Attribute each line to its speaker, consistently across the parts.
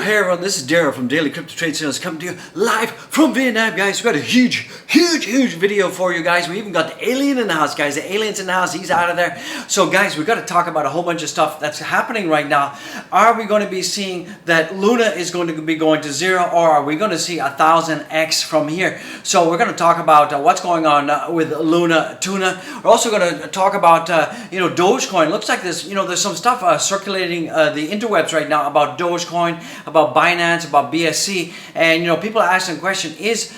Speaker 1: Hey everyone, this is Darren from Daily Crypto Trade Signals coming to you live from Vietnam, guys. We've got a huge video for you guys. We even got the alien in the house, guys. The alien's in the house, he's out of there. So guys, we've got to talk about a whole bunch of stuff that's happening right now. Are we going to be seeing that Luna is going to be going to zero, or are we going to see 1000x from here? So we're going to talk about what's going on with Luna Tuna. We're also going to talk about Dogecoin. Looks like there's some stuff circulating the interwebs right now about Dogecoin, about Binance, about BSC, and people are asking the question: Is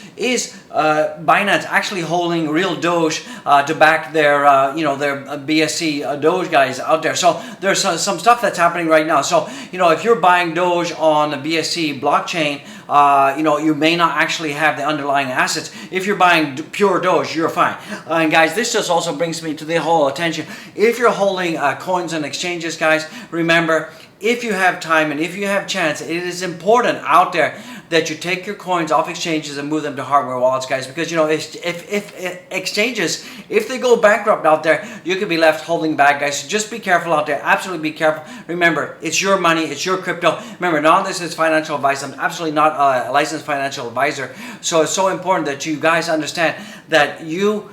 Speaker 1: Binance actually holding real Doge to back their their BSC Doge guys out there? So there's some stuff that's happening right now. So if you're buying Doge on the BSC blockchain, you may not actually have the underlying assets. If you're buying pure Doge, you're fine. And guys, this just also brings me to the whole attention. If you're holding coins and exchanges, guys, remember, if you have time and if you have chance, it is important out there that you take your coins off exchanges and move them to hardware wallets, guys, because if exchanges, if they go bankrupt out there, you could be left holding back, guys. So just be careful out there. Absolutely be careful. Remember, it's your money, it's your crypto. Remember, none of this is financial advice. I'm absolutely not a licensed financial advisor. So it's so important that you guys understand that you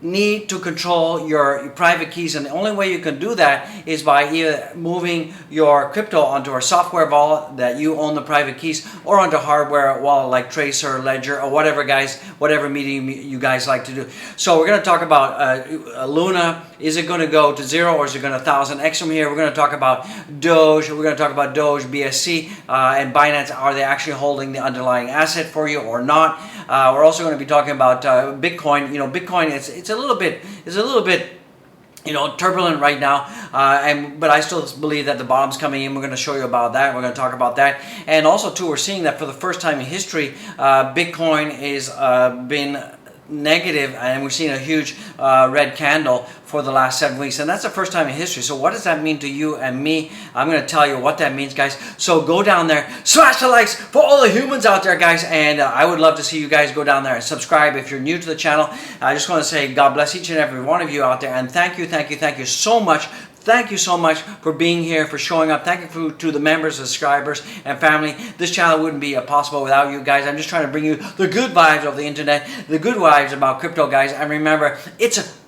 Speaker 1: need to control your private keys, and the only way you can do that is by either moving your crypto onto a software wallet that you own the private keys, or onto hardware wallet like Tracer, Ledger, or whatever, guys, whatever medium you guys like to do. So we're going to talk about Luna. Is it going to go to zero, or is it going to 1000x from here? We're going to talk about Doge. We're going to talk about Doge, BSC, and Binance. Are they actually holding the underlying asset for you or not? We're also going to be talking about Bitcoin. Bitcoin, it's a little bit turbulent right now, but I still believe that the bottom's coming in. We're going to show you about that. We're going to talk about that, and also too, we're seeing that for the first time in history, Bitcoin is been negative, and we're seeing a huge red candle for the last 7 weeks, and that's the first time in history. So what does that mean to you and me? I'm going to tell you what that means, guys. So go down there, smash the likes for all the humans out there, guys, and I would love to see you guys go down there and subscribe if you're new to the channel. I just want to say God bless each and every one of you out there, and thank you so much. Thank you so much for being here, for showing up. Thank you to the members, subscribers, and family. This channel wouldn't be possible without you guys. I'm just trying to bring you the good vibes of the internet, the good vibes about crypto, guys. And remember,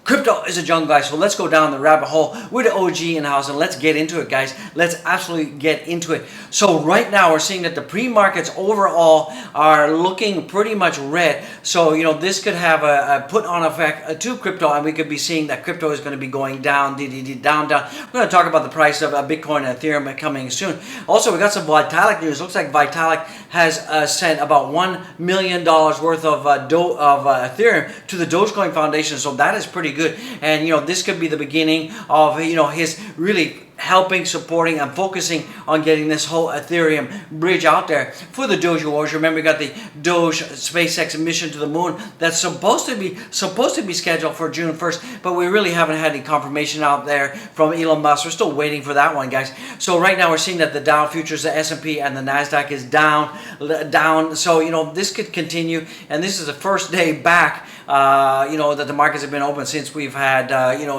Speaker 1: crypto is a jungle, guys. So let's go down the rabbit hole with the OG in the house, and let's get into it, guys. Let's absolutely get into it. So right now we're seeing that the pre-markets overall are looking pretty much red. So this could have a put-on effect to crypto, and we could be seeing that crypto is going to be going down, down. We're going to talk about the price of Bitcoin and Ethereum coming soon. Also, we got some Vitalik news. Looks like Vitalik has sent about $1 million worth of Ethereum to the Dogecoin Foundation. So that is pretty good. And this could be the beginning of his really helping, supporting, and focusing on getting this whole Ethereum bridge out there for the Doge Wars. Remember, we got the Doge SpaceX mission to the moon that's supposed to be scheduled for June 1st, but we really haven't had any confirmation out there from Elon Musk. We're still waiting for that one, guys. So right now we're seeing that the Dow futures, the S&P, and the Nasdaq is down. So this could continue, and this is the first day back that the markets have been open since we've had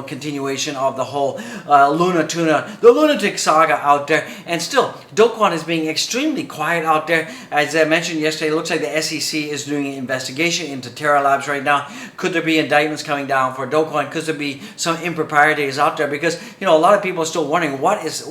Speaker 1: continuation of the whole Luna Tuna, the lunatic saga out there. And still, Dogecoin is being extremely quiet out there. As I mentioned yesterday, it looks like the SEC is doing an investigation into Terra Labs right now. Could there be indictments coming down for Dogecoin? Could there be some improprieties out there? Because a lot of people are still wondering where is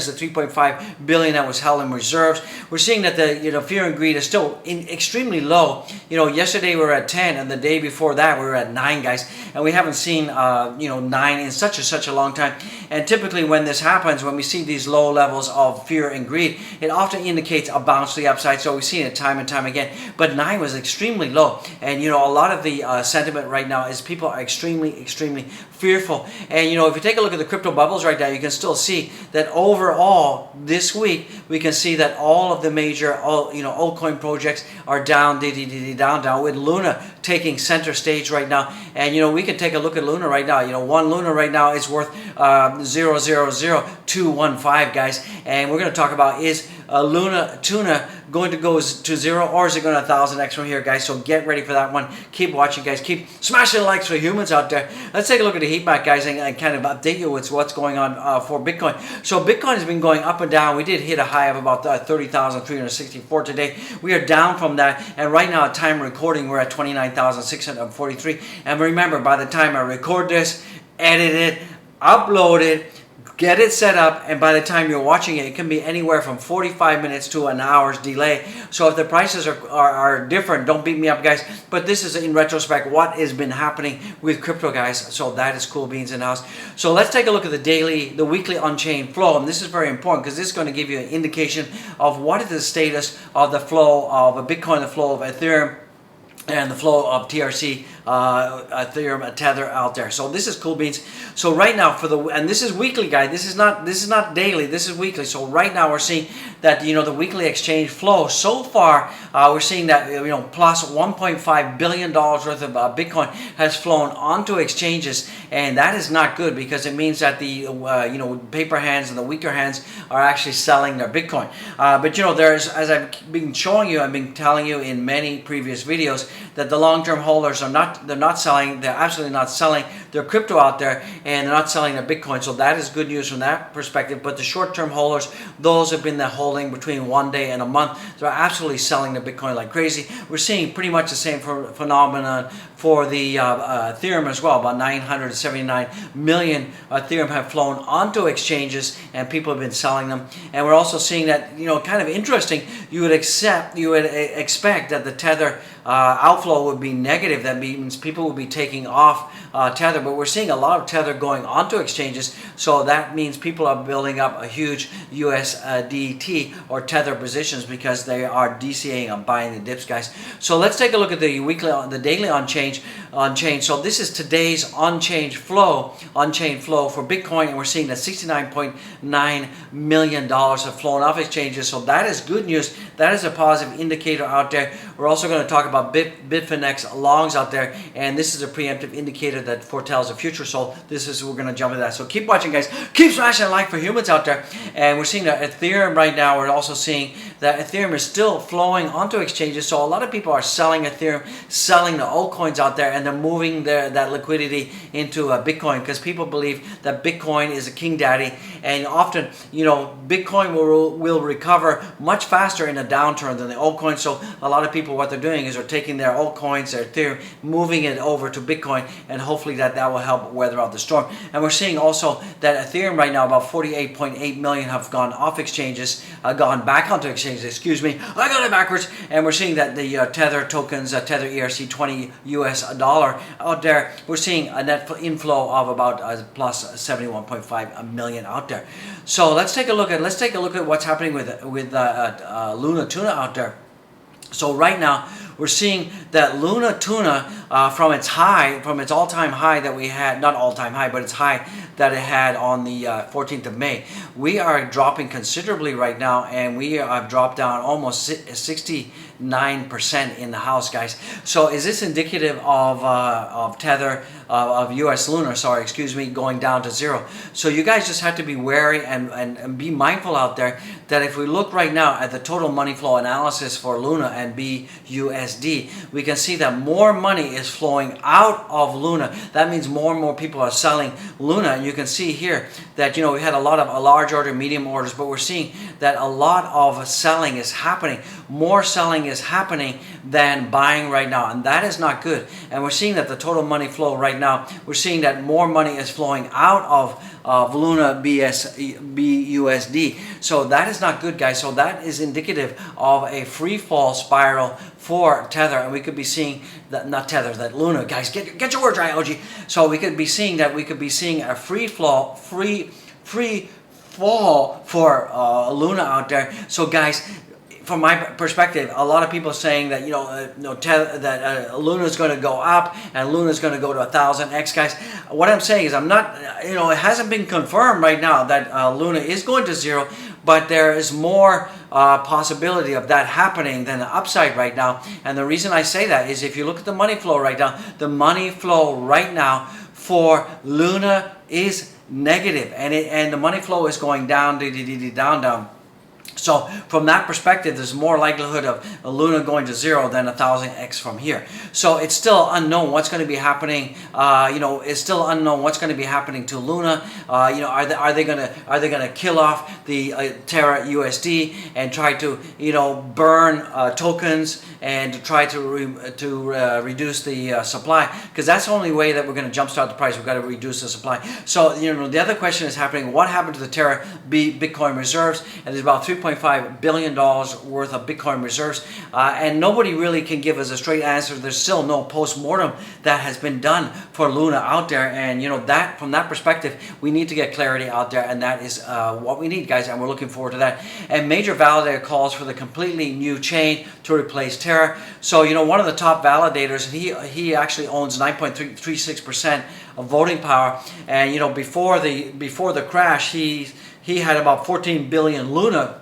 Speaker 1: the 3.5 billion that was held in reserves. We're seeing that the fear and greed is still extremely low. Yesterday we were at 10, and the day before that we were at 9, guys, and we haven't seen 9 in such a long time. And typically when this happens, when we see these low levels of fear and greed, it often indicates a bounce to the upside. So we've seen it time and time again, but 9 was extremely low. And a lot of the sentiment right now is people are extremely fearful. And if you take a look at the crypto bubbles right now, you can still see that overall this week we can see that all of the major altcoin projects are down, down, with Luna taking center stage right now. And we can take a look at Luna right now. One Luna right now is worth 0.000. 0215, guys. And we're going to talk about, is Luna Tuna going to go to 0, or is it going to 1000x from here, guys? So get ready for that one. Keep watching, guys. Keep smashing likes for humans out there. Let's take a look at the heat map, guys, and kind of update you with what's going on for Bitcoin. So Bitcoin has been going up and down. We did hit a high of about 30,364 today. We are down from that, and right now at time recording we're at 29,643. And remember, by the time I record this, edit it, upload it, get it set up, and by the time you're watching it, it can be anywhere from 45 minutes to an hour's delay. So if the prices are different, don't beat me up, guys. But this is in retrospect what has been happening with crypto, guys. So that is cool beans in the house. So let's take a look at the weekly on-chain flow. And this is very important because this is going to give you an indication of what is the status of the flow of a Bitcoin, the flow of Ethereum, and the flow of TRC, Ethereum, Tether out there. So this is cool beans. So right now and this is weekly, guys. This is not daily. This is weekly. So right now we're seeing that the weekly exchange flow so far, we're seeing that plus $1.5 billion worth of Bitcoin has flown onto exchanges, and that is not good because it means that the paper hands and the weaker hands are actually selling their Bitcoin. But there's, as I've been showing you, I've been telling you in many previous videos, that the long-term holders are not selling. They're absolutely not selling their crypto out there, and they're not selling their Bitcoin. So that is good news from that perspective. But the short-term holders, those have been the holding between 1 day and a month, they're absolutely selling their Bitcoin like crazy. We're seeing pretty much the same phenomenon for the Ethereum as well. About 979 million Ethereum have flown onto exchanges, and people have been selling them. And we're also seeing that, kind of interesting, you would expect that the Tether outflow would be negative. That means people will be taking off Tether, but we're seeing a lot of Tether going onto exchanges, so that means people are building up a huge USDT or Tether positions because they are DCAing and buying the dips, guys. So let's take a look at the daily on-chain. So this is today's on-chain flow for Bitcoin, and we're seeing that $69.9 million have flown off exchanges. So that is good news. That is a positive indicator out there. We're also going to talk about Bitfinex longs out there, and this is a preemptive indicator that foretells the future. So we're going to jump into that. So keep watching, guys. Keep smashing like for humans out there. And we're seeing that Ethereum right now. We're also seeing that Ethereum is still flowing onto exchanges. So a lot of people are selling Ethereum, selling the altcoins out there, and they're moving that liquidity into Bitcoin because people believe that Bitcoin is a king daddy, and often Bitcoin will recover much faster in a downturn than the altcoin. So a lot of people, what they're doing is they're taking their altcoins, their Ethereum, moving it over to Bitcoin, and hopefully that will help weather out the storm. And we're seeing also that Ethereum right now, about 48.8 million have gone off exchanges, gone back onto exchanges, excuse me, I got it backwards. And we're seeing that the Tether tokens, Tether ERC20 US dollar out there, we're seeing a net inflow of about plus 71.5 million out there. So let's take a look at what's happening with Luna Tuna out there. So right now we're seeing that Luna Tuna from its all-time high that we had, not all-time high, but its high that it had on the 14th of May. We are dropping considerably right now, and we have dropped down almost 69% in the house, guys. So is this indicative of Tether, of US Luna, going down to 0? So you guys just have to be wary and be mindful out there that if we look right now at the total money flow analysis for Luna and BUSD, we can see that more money is flowing out of Luna. That means more and more people are selling Luna. And you can see here that we had a lot of large order, medium orders, but we're seeing that a lot of selling is happening. More selling is happening than buying right now, and that is not good. And we're seeing that the total money flow right now, we're seeing that more money is flowing out of Luna BUSD. So that is not good, guys. So that is indicative of a free fall spiral for Tether, and we could be seeing that, not Tether, that Luna, guys, get your words right, OG. So we could be seeing a free fall for Luna out there. So guys, from my perspective, a lot of people are saying that Luna is going to go up and Luna is going to go to 1000x, guys. What I'm saying is, I'm not, it hasn't been confirmed right now that Luna is going to 0, but there is more possibility of that happening than the upside right now. And the reason I say that is if you look at the money flow right now, the money flow right now for Luna is negative, and the money flow is going down, down. So from that perspective, there's more likelihood of Luna going to zero than 1000x from here. So it's still unknown what's going to be happening. It's still unknown what's going to be happening to Luna. Are they going to kill off the Terra USD and try to burn tokens and to try to reduce the supply? Because that's the only way that we're going to jumpstart the price. We've got to reduce the supply. So the other question is happening: what happened to the Terra Bitcoin reserves? And there's about $3.5 billion worth of Bitcoin reserves, and nobody really can give us a straight answer. There's still no post-mortem that has been done for Luna out there, and that from that perspective, we need to get clarity out there, and that is what we need, guys, and we're looking forward to that. And major validator calls for the completely new chain to replace Terra. So one of the top validators, he actually owns 9.36% of voting power, and before the crash, he had about 14 billion Luna,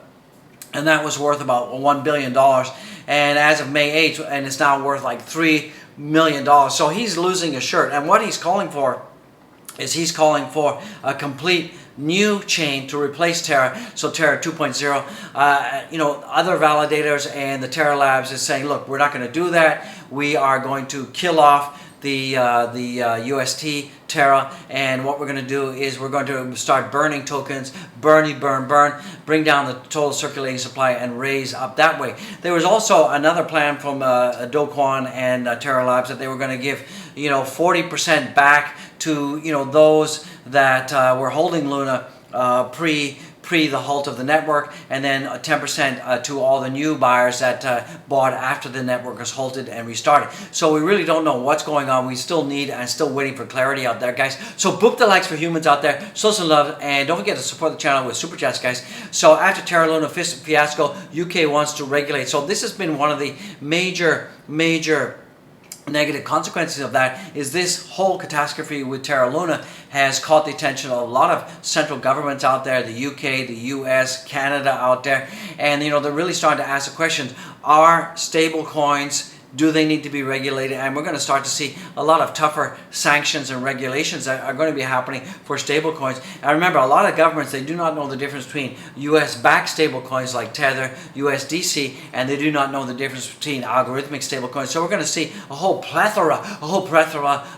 Speaker 1: and that was worth about $1 billion. And as of May 8th, and it's now worth like $3 million. So he's losing a shirt. And what he's calling for is a complete new chain to replace Terra, so Terra 2.0. Other validators and the Terra Labs is saying, look, we're not going to do that. We are going to kill off the UST Terra, and what we're going to do is we're going to start burning tokens, burn, bring down the total circulating supply and raise up that way. There was also another plan from Dogecoin and Terra Labs that they were going to give 40% back to those that were holding Luna pre the halt of the network, and then 10% to all the new buyers that bought after the network was halted and restarted. So we really don't know what's going on. We still need and still waiting for clarity out there, guys. So boop the likes for humans out there, show some love, and don't forget to support the channel with super chats, guys. So after Terra Luna fiasco, UK wants to regulate. So this has been one of the major negative consequences of that is this whole catastrophe with Terra Luna has caught the attention of a lot of central governments out there, the UK, the US, Canada out there, and they're really starting to ask the questions: are stable coins, do they need to be regulated? And we're going to start to see a lot of tougher sanctions and regulations that are going to be happening for stable coins. And remember, a lot of governments, they do not know the difference between US-backed stable coins like Tether, USDC, and they do not know the difference between algorithmic stable coins. So we're going to see a whole plethora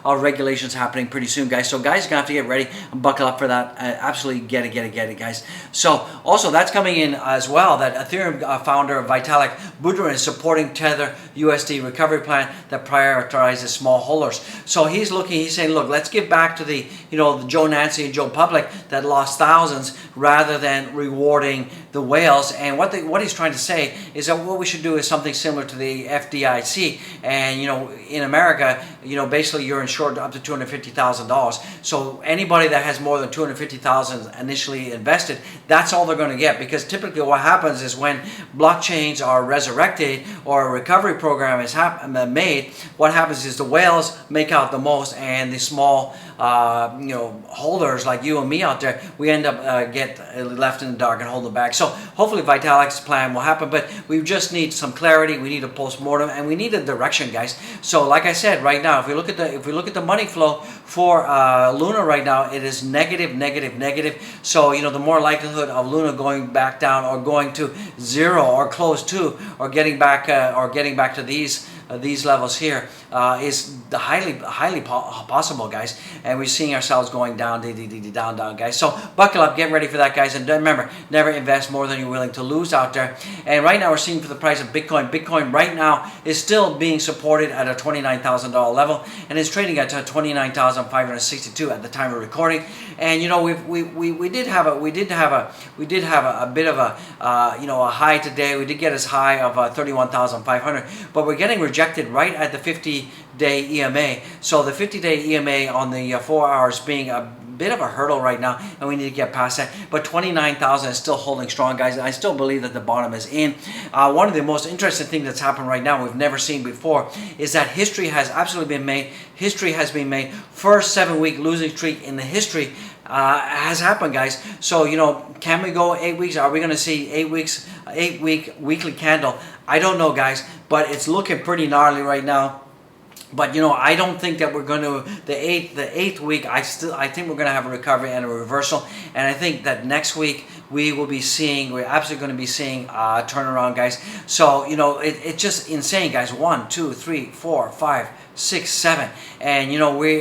Speaker 1: of regulations happening pretty soon, guys. So guys, you're going to have to get ready and buckle up for that. Absolutely get it, guys. So also that's coming in as well, that Ethereum founder Vitalik Buterin is supporting Tether USD recovery plan that prioritizes small holders. So he's saying, look, let's give back to the the Joe Nancy and Joe Public that lost thousands, rather than rewarding the whales. And what he's trying to say is that what we should do is something similar to the FDIC. And in America, basically you're insured up to $250,000. So anybody that has more than $250,000 initially invested, that's all they're going to get. Because typically what happens is when blockchains are resurrected or a recovery program is made, what happens is the whales make out the most, and the small holders like you and me out there, we end up get left in the dark and hold the bag. So hopefully Vitalik's plan will happen, but we just need some clarity. We need a post-mortem, and we need a direction, guys. So like I said, right now, if we look at the money flow for Luna right now, it is negative. So the more likelihood of Luna going back down or going to zero or close to or getting back to these levels here is highly possible, guys. And we're seeing ourselves going down, down, guys. So buckle up, get ready for that, guys. And remember, never invest more than you're willing to lose out there. And right now we're seeing for the price of Bitcoin. Bitcoin right now is still being supported at a $29,000 level, and it's trading at 29,562 at the time of recording. And we did have a bit of a a high today. We did get as high of 31,500, but we're getting rejected right at the 50-day EMA. So the 50-day EMA on the 4 hours being a bit of a hurdle right now, and we need to get past that. But 29,000 is still holding strong, guys. I still believe that the bottom is in. One of the most interesting things that's happened right now, we've never seen before, is that history has absolutely been made. History has been made. First 7-week losing streak in the history has happened, guys. So can we go 8 weeks? Are we going to see 8-week weekly candle? I don't know, guys, but it's looking pretty gnarly right now. But I don't think that we're going to the eighth week. I think we're going to have a recovery and a reversal, and I think that next week we're absolutely going to be seeing a turnaround, guys. So it's just insane, guys. 1, 2, 3, 4, 5, 6, 7, and we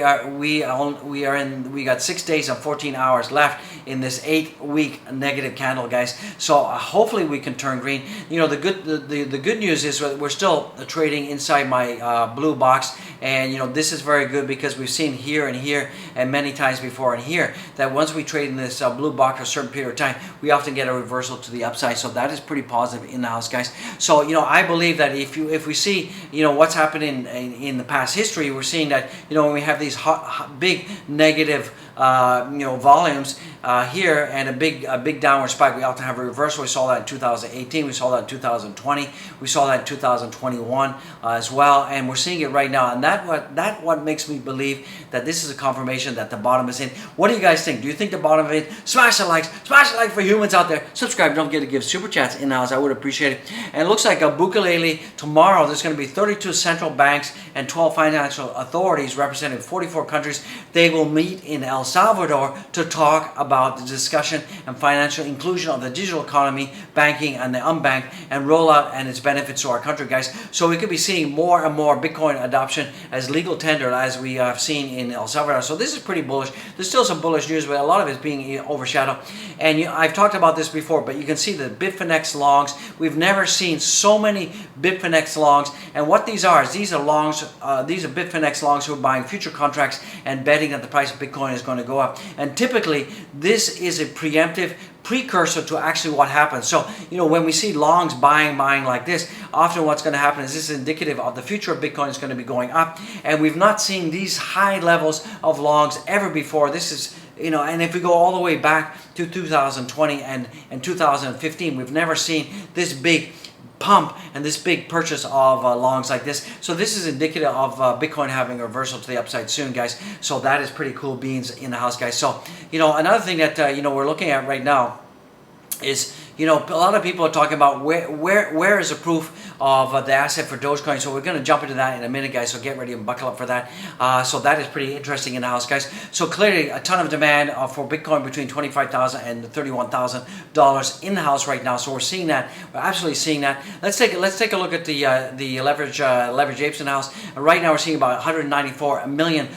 Speaker 1: got 6 days and 14 hours left in this 8-week negative candle, guys. So hopefully we can turn green. The good news is we're still trading inside my blue box, and this is very good because we've seen here and here and many times before and here that once we trade in this blue box for a certain period of time, we often get a reversal to the upside. So that is pretty positive in the house, guys. So I believe that if we see what's happening in the past history, we're seeing that when we have these big negative volumes here and a big downward spike, we often have a reversal. We saw that in 2018, we saw that in 2020, we saw that in 2021 as well, and we're seeing it right now. And that what makes me believe that this is a confirmation that the bottom is in. What do you guys think? Do you think the bottom is in? Smash the like for humans out there. Subscribe. Don't forget to give super chats in the house. I would appreciate it. And it looks like a Bukalele tomorrow. There's going to be 32 central banks and 12 financial authorities representing 44 countries. They will meet in El Salvador to talk about the discussion and financial inclusion of the digital economy, banking and the unbanked, and rollout and its benefits to our country, guys. So we could be seeing more and more Bitcoin adoption as legal tender as we have seen in El Salvador. So this is pretty bullish. There's still some bullish news, but a lot of it is being overshadowed. And I've talked about this before, but you can see the Bitfinex longs. We've never seen so many Bitfinex longs. And what these are is these are longs. These are Bitfinex longs who are buying future contracts and betting that the price of Bitcoin is going to go up. And typically, this is a precursor to actually what happens. So, when we see longs buying like this, often what's going to happen is this is indicative of the future of Bitcoin is going to be going up. And we've not seen these high levels of longs ever before. This is, and if we go all the way back to 2020 and 2015, we've never seen this big pump and this big purchase of longs like this. So this is indicative of Bitcoin having a reversal to the upside soon, guys. So that is pretty cool beans in the house, guys. So another thing that we're looking at right now is a lot of people are talking about where is the proof of the asset for Dogecoin. So we're going to jump into that in a minute, guys. So get ready and buckle up for that. So that is pretty interesting in the house, guys. So clearly a ton of demand for Bitcoin between $25,000 and $31,000 in the house right now. So we're seeing that. We're absolutely seeing that. Let's take a look at the leverage apes in the house. And right now we're seeing about $194 million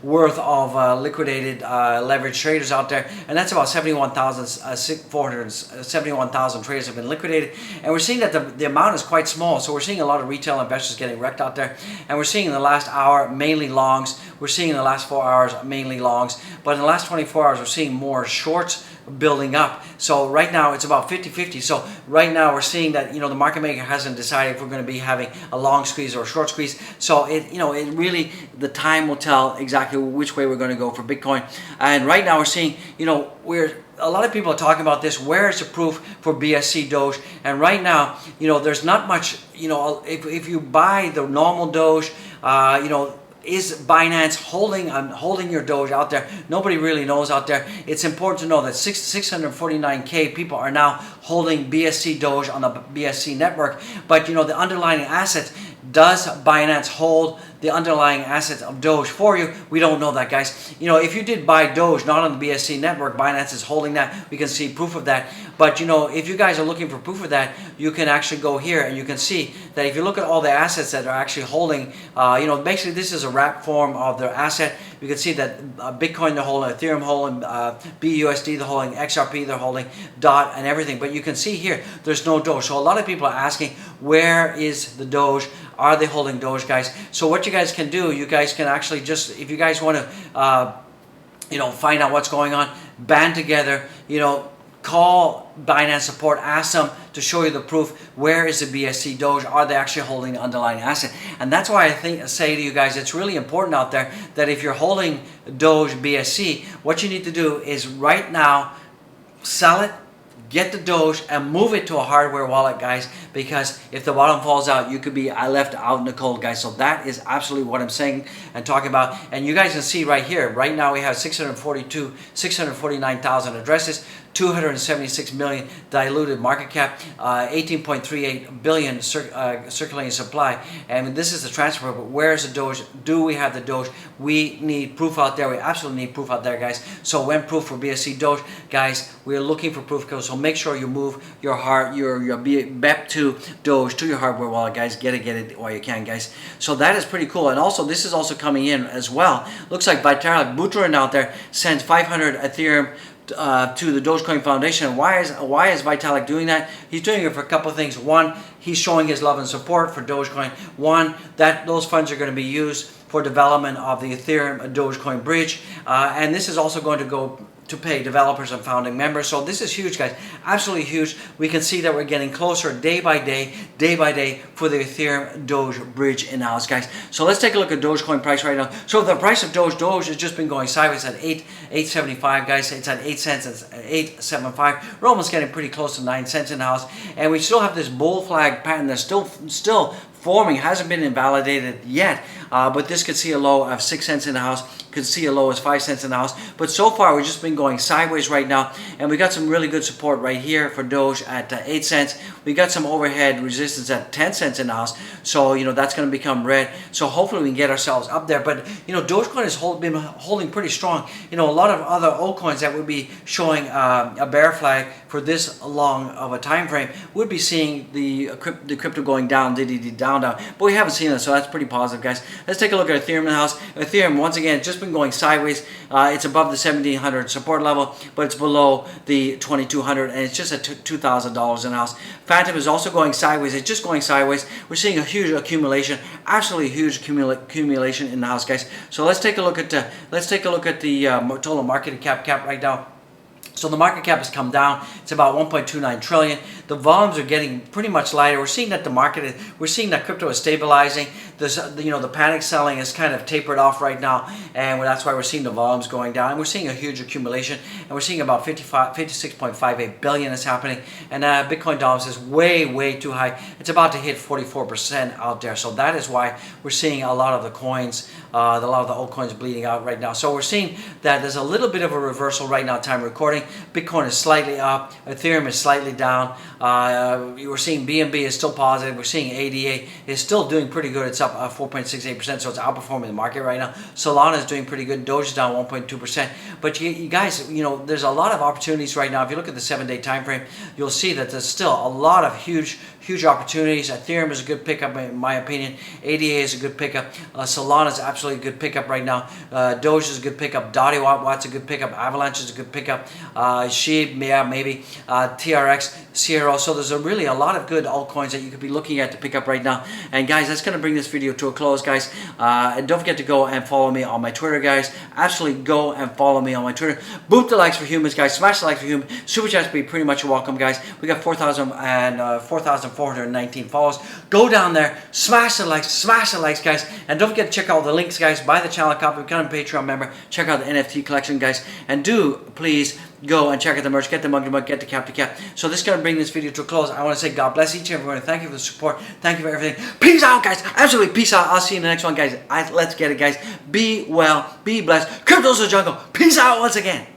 Speaker 1: worth of liquidated leverage traders out there, and that's about 71,000 traders have been liquidated. And we're seeing that the amount is quite small, so we're seeing a lot of retail investors getting wrecked out there. And we're seeing in the last hour mainly longs. We're seeing in the last 4 hours mainly longs, but in the last 24 hours we're seeing more shorts building up. So right now it's about 50-50. So right now we're seeing that the market maker hasn't decided if we're going to be having a long squeeze or a short squeeze. So it really, the time will tell exactly which way we're going to go for Bitcoin. And right now we're seeing a lot of people are talking about this. Where is the proof for BSC Doge? And right now, there's not much. If you buy the normal Doge, is Binance holding your Doge out there? Nobody really knows out there. It's important to know that 649K people are now holding BSC Doge on the BSC network. But the underlying assets, does Binance hold the underlying assets of Doge for you? We don't know that, guys. If you did buy Doge not on the BSC network, Binance is holding that. We can see proof of that. But if you guys are looking for proof of that, you can actually go here and you can see that if you look at all the assets that are actually holding, basically this is a wrap form of their asset. You can see that Bitcoin they're holding, Ethereum holding, BUSD they're holding, XRP they're holding, DOT and everything. But you can see here there's no Doge. So a lot of people are asking, where is the Doge? Are they holding Doge, guys? So what you guys can do, you guys can actually just, if you guys want to, find out what's going on, band together, call Binance support, ask them to show you the proof. Where is the BSC Doge? Are they actually holding the underlying asset? And that's why I say to you guys, it's really important out there that if you're holding Doge BSC, what you need to do is right now sell it, get the Doge and move it to a hardware wallet, guys, because if the bottom falls out, you could be left out in the cold, guys. So that is absolutely what I'm saying and talking about. And you guys can see right here, right now we have 649,000 addresses, 276 million diluted market cap, 18.38 billion circulating supply. And this is the transfer, but where's the Doge? Do we have the Doge? We need proof out there. We absolutely need proof out there, guys. So when proof for BSC Doge, guys, we're looking for proof codes. So make sure you move your BEP2 Doge to your hardware wallet, guys. Get it while you can, guys. So that is pretty cool. And also, this is also coming in as well. Looks like Vitalik Buterin out there sends 500 Ethereum to the Dogecoin Foundation. Why is Vitalik doing that? He's doing it for a couple of things. One, he's showing his love and support for Dogecoin. One, that those funds are going to be used for development of the Ethereum Dogecoin bridge, and this is also going to go to pay developers and founding members. So this is huge, guys, absolutely huge. We can see that we're getting closer day by day for the Ethereum Doge bridge in-house, guys. So let's take a look at Dogecoin price right now. So the price of Doge has just been going sideways at 8.75, guys. It's at 8 cents. It's at 8.75. We're almost getting pretty close to 9 cents in-house, and we still have this bull flag pattern that's still forming, hasn't been invalidated yet, but this could see a low of 6 cents in the house, could see a low as 5 cents in the house, but so far we've just been going sideways right now, and we got some really good support right here for Doge at 8 cents. We got some overhead resistance at 10 cents in the house, so that's going to become red, so hopefully we can get ourselves up there. But Dogecoin has been holding pretty strong. A lot of other altcoins that would be showing a bear flag for this long of a time frame would be seeing the crypto going down, down, but we haven't seen it, so that's pretty positive, guys. Let's take a look at Ethereum in the house. Ethereum, once again, just been going sideways. It's above the 1,700 support level, but it's below the 2,200, and it's just at $2,000 in the house. Phantom is also going sideways. It's just going sideways. We're seeing a huge accumulation, absolutely huge accumulation in the house, guys. So let's take a look at the total market cap right now. So the market cap has come down. It's about 1.29 trillion. The volumes are getting pretty much lighter. We're seeing that we're seeing that crypto is stabilizing. The panic selling is kind of tapered off right now, and that's why we're seeing the volumes going down. And we're seeing a huge accumulation, and we're seeing about 56.58 billion is happening. And Bitcoin dominance is way too high. It's about to hit 44% out there. So that is why we're seeing a lot of the coins, a lot of the altcoins bleeding out right now. So we're seeing that there's a little bit of a reversal right now. Time recording. Bitcoin is slightly up. Ethereum is slightly down. We're seeing BNB is still positive. We're seeing ADA is still doing pretty good. It's up 4.68%, so it's outperforming the market right now. Solana is doing pretty good. Doge is down 1.2%. But you guys, there's a lot of opportunities right now. If you look at the 7-day time frame, you'll see that there's still a lot of huge opportunities. Ethereum is a good pickup in my opinion. ADA is a good pickup. Solana is absolutely a good pickup right now. Doge is a good pickup. Dottie Watt's a good pickup. Avalanche is a good pickup. Sheep, yeah, maybe. TRX, Sierra. So there's really a lot of good altcoins that you could be looking at to pick up right now. And guys, that's going to bring this video to a close, guys. And don't forget to go and follow me on my Twitter, guys. Absolutely go and follow me on my Twitter. Boop the likes for humans, guys. Smash the likes for humans. Super chats be pretty much welcome, guys. We got 4,419 followers. Go down there, smash the likes, guys. And don't forget to check out the links, guys. Buy the channel copy, become a Patreon member. Check out the NFT collection, guys. And do please go and check out the merch, get the mug, get the cap to cap. So this is going to bring this video to a close. I want to say God bless each and everyone. Thank you for the support. Thank you for everything. Peace out, guys. Absolutely peace out. I'll see you in the next one, guys. Let's get it, guys. Be well. Be blessed. Crypto's the jungle. Peace out once again.